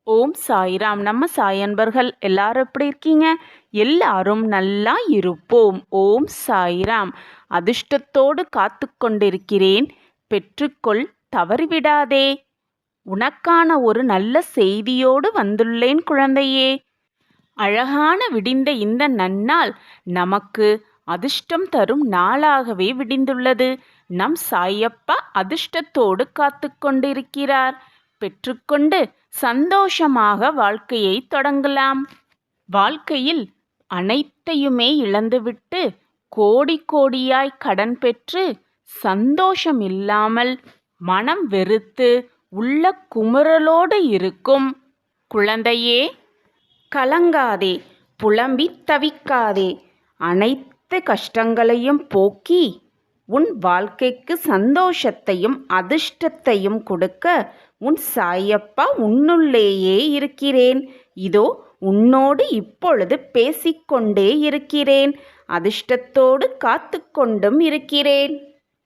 ஓம் சாய்ராம். நம்ம சாய் அன்பர்கள் எல்லாரும் எப்படி இருக்கீங்க? எல்லாரும் நல்லா இருப்போம். ஓம் சாய்ராம். அதிர்ஷ்டத்தோடு காத்து கொண்டிருக்கிறேன், பெற்றுக்கொள், தவறிவிடாதே. உனக்கான ஒரு நல்ல செய்தியோடு வந்துள்ளேன் குழந்தையே. அழகான விடிந்த இந்த நன்னாள் நமக்கு அதிர்ஷ்டம் தரும் நாளாகவே விடிந்துள்ளது. நம் சாயப்பா அதிர்ஷ்டத்தோடு காத்து கொண்டிருக்கிறார். பெற்றுக்கொண்டு சந்தோஷமாக வாழ்க்கையை தொடங்கலாம். வாழ்க்கையில் அனைத்தையுமே இழந்துவிட்டு கோடி கோடியாய் கடன் பெற்று சந்தோஷம் இல்லாமல் மனம் வெறுத்து உள்ள குமுறலோடு இருக்கும் குழந்தையே, கலங்காதே, புலம்பி தவிக்காதே. அனைத்து கஷ்டங்களையும் போக்கி உன் வாழ்க்கைக்கு சந்தோஷத்தையும் அதிர்ஷ்டத்தையும் கொடுக்க உன் சாயப்பா உன்னுள்ளேயே இருக்கிறேன். இதோ உன்னோடு இப்பொழுது பேசிக்கொண்டே இருக்கிறேன். அதிர்ஷ்டத்தோடு காத்து கொண்டும் இருக்கிறேன்.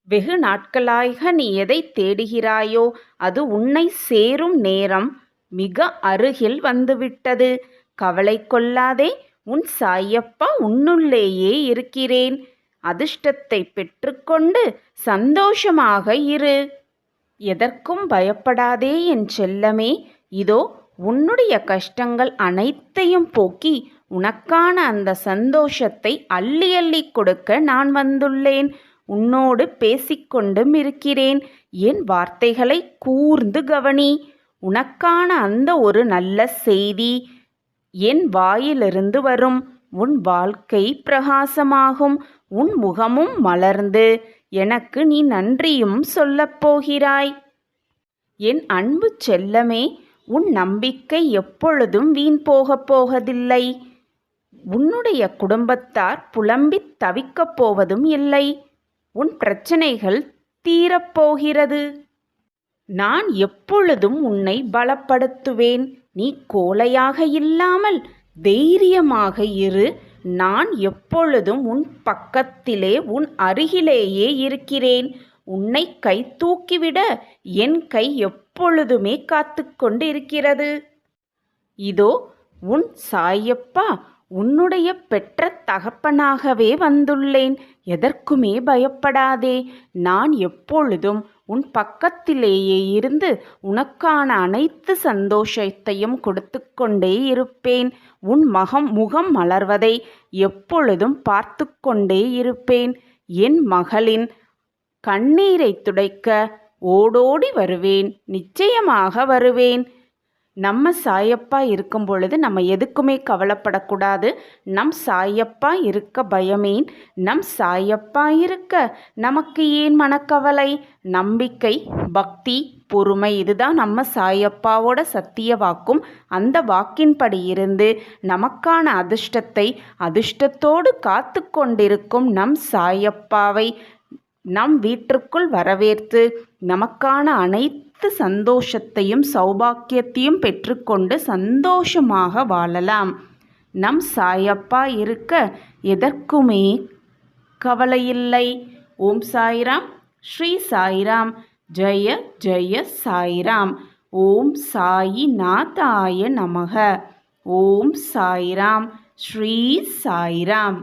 வெகு நாட்களாக நீ எதை தேடுகிறாயோ அது உன்னை சேரும் நேரம் மிக அருகில் வந்துவிட்டது. கவலை கொள்ளாதே, உன் சாயப்பா உன்னுள்ளேயே இருக்கிறேன். அதிர்ஷ்டத்தை பெற்றுக்கொண்டு சந்தோஷமாக இரு. எதற்கும் பயப்படாதே என் செல்லமே. இதோ உன்னுடைய கஷ்டங்கள் அனைத்தையும் போக்கி உனக்கான அந்த சந்தோஷத்தை அள்ளி அள்ளி கொடுக்க நான் வந்துள்ளேன். உன்னோடு பேசிக்கொண்டும் இருக்கிறேன். என் வார்த்தைகளை கூர்ந்து கவனி. உனக்கான அந்த ஒரு நல்ல செய்தி என் வாயிலிருந்து வரும். உன் வாழ்க்கை பிரகாசமாகும். உன் முகமும் மலர்ந்து எனக்கு நீ நன்றியும் சொல்லப் போகிறாய். என் அன்பு செல்லமே, உன் நம்பிக்கை எப்பொழுதும் வீண் போகப் போவதில்லை. உன்னுடைய குடும்பத்தார் புலம்பித் தவிக்கப் போவதும் இல்லை. உன் பிரச்சனைகள் தீரப்போகிறது. நான் எப்பொழுதும் உன்னை பலப்படுத்துவேன். நீ கோழையாக இல்லாமல் தைரியமாக இரு. நான் எப்பொழுதும் உன் பக்கத்திலே, உன் அருகிலேயே இருக்கிறேன். உன்னை கை தூக்கிவிட என் கை எப்பொழுதுமே காத்து கொண்டு இருக்கிறது. இதோ உன் சாயப்பா உன்னுடைய பெற்ற தகப்பனாகவே வந்துள்ளேன். எதற்குமே பயப்படாதே. நான் எப்பொழுதும் உன் பக்கத்திலேயே இருந்து உனக்கான அனைத்து சந்தோஷத்தையும் கொடுத்து கொண்டே இருப்பேன். உன் முகம் மலர்வதை எப்பொழுதும் பார்த்து கொண்டே இருப்பேன். என் மகளின் கண்ணீரை துடைக்க ஓடோடி வருவேன். நிச்சயமாக வருவேன். நம்ம சாயப்பா இருக்கும் பொழுது நம்ம எதுக்குமே கவலைப்படக்கூடாது. நம் சாயப்பா இருக்க பயமேன்? நம் சாயப்பா இருக்க நமக்கு ஏன் மனக்கவலை? நம்பிக்கை, பக்தி, பொறுமை, இதுதான் நம்ம சாயப்பாவோட சத்திய வாக்கும். அந்த வாக்கின்படி இருந்து நமக்கான அதிர்ஷ்டத்தை அதிர்ஷ்டத்தோடு காத்து கொண்டிருக்கும் நம் சாயப்பாவை நம் வீட்டிற்குள் வரவேற்று நமக்கான அனைத்து சந்தோஷத்தையும் சௌபாக்கியத்தையும் பெற்றுக்கொண்டு சந்தோஷமாக வாழலாம். நம் சாயப்பா இருக்க எதற்குமே கவலையில்லை. ஓம் சாய்ராம். ஸ்ரீ சாய்ராம். ஜெய ஜெய சாய்ராம். ஓம் சாயி நாதாய நமக. ஓம் சாய்ராம். ஸ்ரீ சாய்ராம்.